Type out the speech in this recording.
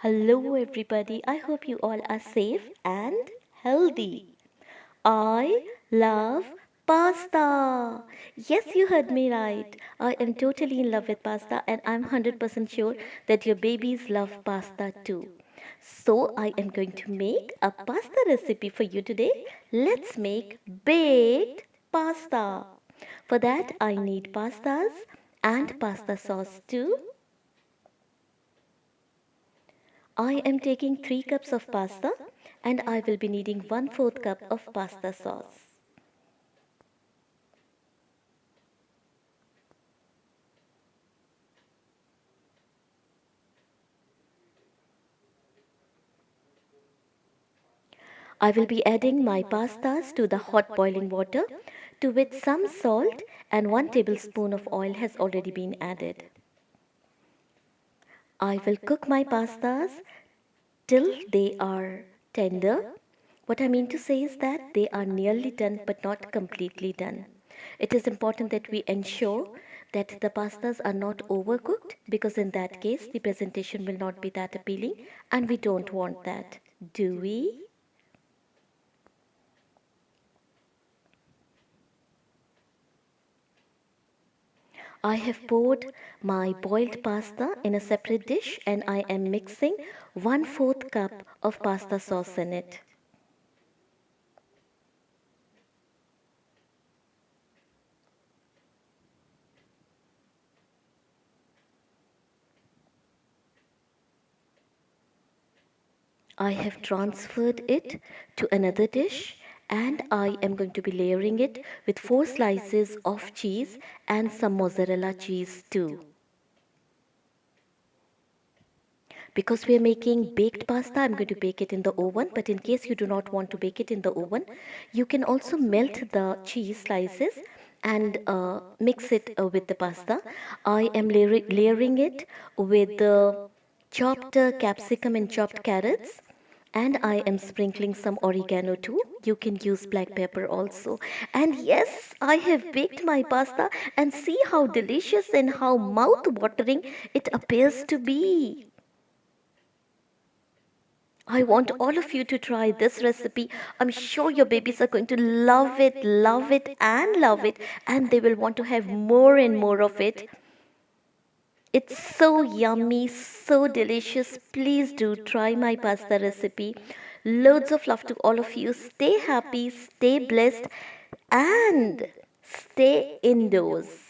Hello, everybody. I hope you all are safe and healthy. I love pasta. Yes, you heard me right. I am totally in love with pasta, and I'm 100% sure that your babies love pasta too. So, I am going to make a pasta recipe for you today. Let's make baked pasta. For that, I need pastas and pasta sauce too. I am taking 3 cups of pasta and I will be needing 1/4 cup of pasta sauce. I will be adding my pastas to the hot boiling water, to which some salt and 1 tablespoon of oil has already been added. I will cook my pastas till they are tender. What I mean to say is that they are nearly done but not completely done. It is important that we ensure that the pastas are not overcooked, because in that case the presentation will not be that appealing and we don't want that. Do we? I have poured my boiled pasta in a separate dish and I am mixing 1/4 cup of pasta sauce in it. I have transferred it to another dish and I am going to be layering it with 4 slices of cheese and some mozzarella cheese too. Because we are making baked pasta, I'm going to bake it in the oven. But in case you do not want to bake it in the oven, you can also melt the cheese slices and mix it with the pasta. I am layering it with the chopped capsicum and chopped carrots. And I am sprinkling some oregano too. You can use black pepper also. And yes, I have baked my pasta and see how delicious and how mouth-watering it appears to be. I want all of you to try this recipe. I'm sure your babies are going to love it, and love it, and they will want to have more and more of it. It's so yummy, so delicious. Please do try my pasta recipe. Loads of love to all of you. Stay happy, stay blessed, and stay indoors.